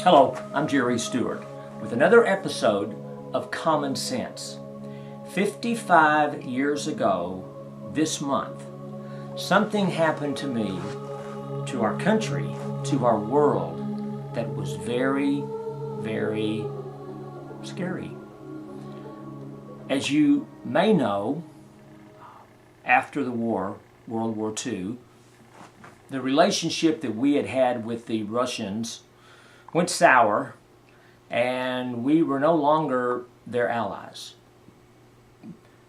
Hello, I'm Jerry Stewart with another episode of Common Sense. 55 years ago this month, something happened to me, to our country, to our world that was very, very scary. As you may know, after the war, World War II, the relationship that we had had with the Russians went sour, and we were no longer their allies.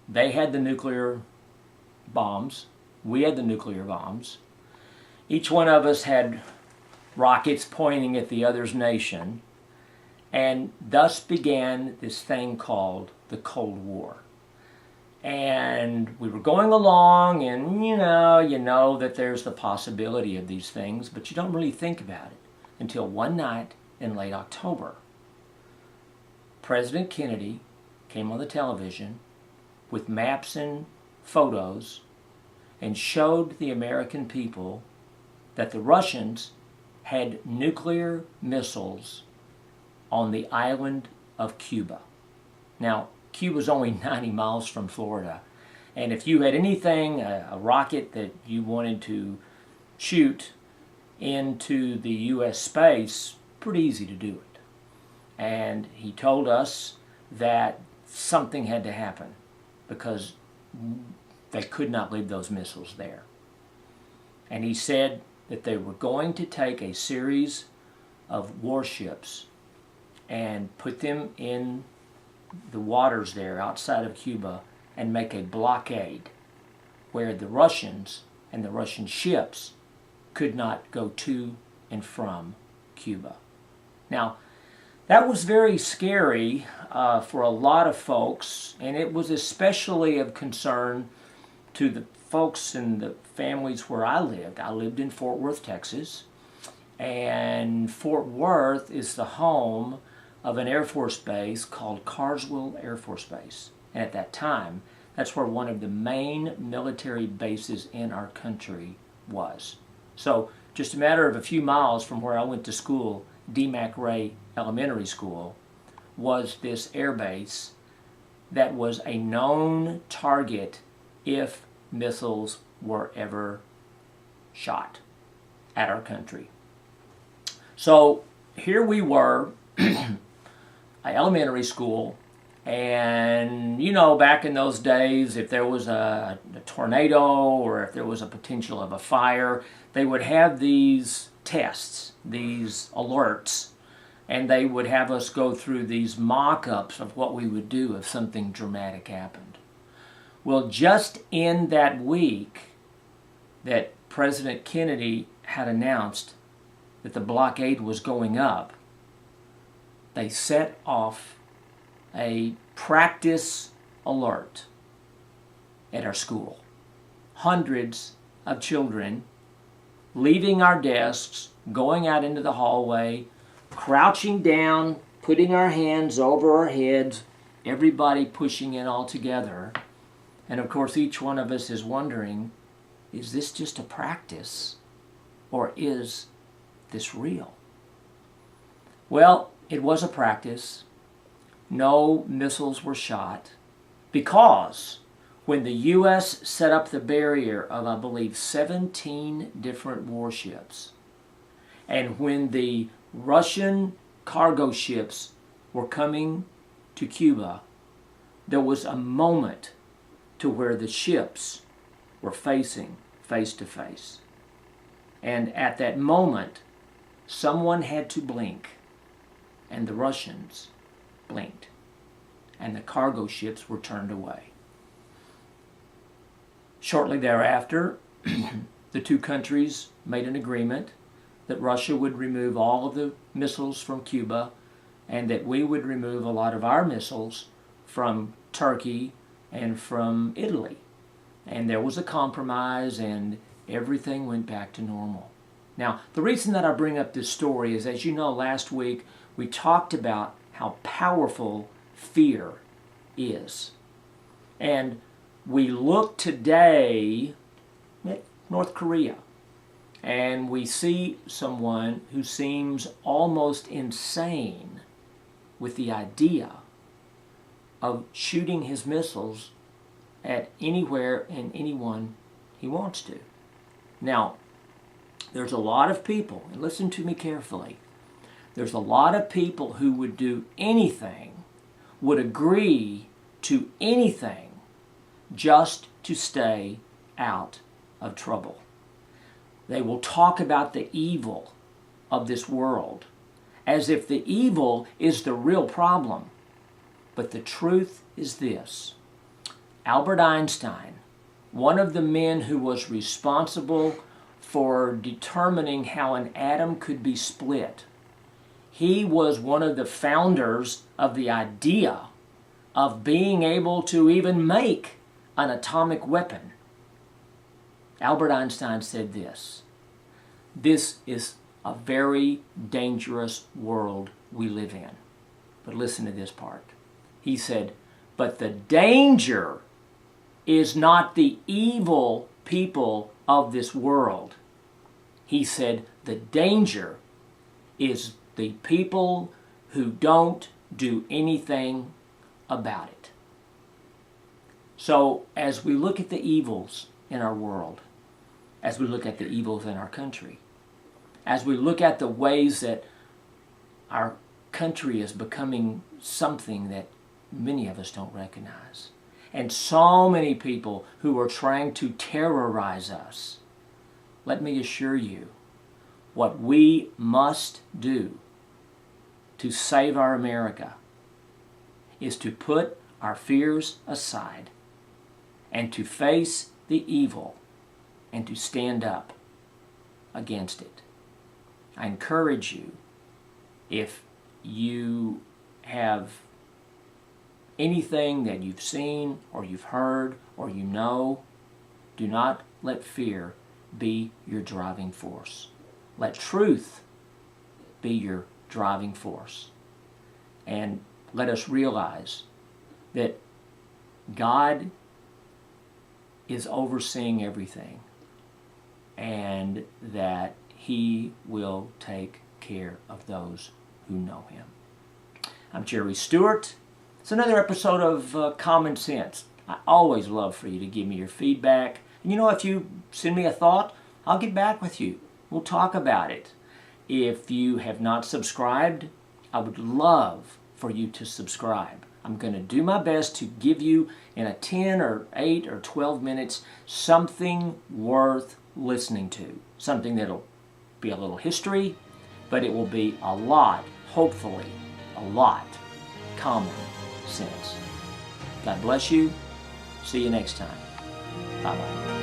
They had the nuclear bombs. We had the nuclear bombs. Each one of us had rockets pointing at the other's nation, and thus began this thing called the Cold War. And we were going along, and you know that there's the possibility of these things, but you don't really think about it until one night in late October. President Kennedy came on the television with maps and photos and showed the American people that the Russians had nuclear missiles on the island of Cuba. Now, Cuba's only 90 miles from Florida, and if you had anything, a rocket that you wanted to shoot into the U.S. space, pretty easy to do it. And he told us that something had to happen because they could not leave those missiles there. And he said that they were going to take a series of warships and put them in the waters there outside of Cuba and make a blockade where the Russians and the Russian ships could not go to and from Cuba. Now, that was very scary for a lot of folks, and it was especially of concern to the folks and the families where I lived. I lived in Fort Worth, Texas, and Fort Worth is the home of an Air Force base called Carswell Air Force Base. And at that time, that's where one of the main military bases in our country was. So just a matter of a few miles from where I went to school, DeMac Ray Elementary School, was this air base that was a known target if missiles were ever shot at our country. So here we were, elementary school, and back in those days, if there was a tornado or if there was a potential of a fire, they would have these tests, these alerts, and they would have us go through these mock-ups of what we would do if something dramatic happened. Well, just in that week that President Kennedy had announced that the blockade was going up, they set off a practice alert at our school. Hundreds of children leaving our desks, going out into the hallway, crouching down, putting our hands over our heads, everybody pushing in all together. And of course, each one of us is wondering, is this just a practice or is this real? Well, it was a practice. No missiles were shot because when the U.S. set up the barrier of, I believe, 17 different warships, and when the Russian cargo ships were coming to Cuba, there was a moment to where the ships were facing face to face. And at that moment, someone had to blink, and the Russians blinked, and the cargo ships were turned away. Shortly thereafter, the two countries made an agreement that Russia would remove all of the missiles from Cuba and that we would remove a lot of our missiles from Turkey and from Italy. And there was a compromise and everything went back to normal. Now, the reason that I bring up this story is, as you know, last week we talked about how powerful fear is. And we look today at North Korea. and we see someone who seems almost insane with the idea of shooting his missiles at anywhere and anyone he wants to. Now, there's a lot of people, and listen to me carefully, there's a lot of people who would do anything, would agree to anything, just to stay out of trouble. They will talk about the evil of this world as if the evil is the real problem. But the truth is this. Albert Einstein, one of the men who was responsible for determining how an atom could be split, he was one of the founders of the idea of being able to even make an atomic weapon. Albert Einstein said this: "This is a very dangerous world we live in." But listen to this part. He said, "But the danger is not the evil people of this world." He said, "The danger is the people who don't do anything about it." So as we look at the evils in our world, as we look at the evils in our country, as we look at the ways that our country is becoming something that many of us don't recognize, and so many people who are trying to terrorize us, let me assure you, what we must do to save our America is to put our fears aside and to face the evil and to stand up against it. I encourage you, if you have anything that you've seen or you've heard or you know, do not let fear be your driving force. Let truth be your driving force. And let us realize that God is overseeing everything, and that He will take care of those who know Him. I'm Jerry Stewart. It's another episode of Common Sense. I always love for you to give me your feedback. And if you send me a thought, I'll get back with you. We'll talk about it. If you have not subscribed, I would love for you to subscribe. I'm going to do my best to give you in a 10 or 8 or 12 minutes something worth listening to. Something that'll be a little history, but it will be a lot, hopefully, a lot common sense. God bless you. See you next time. Bye-bye.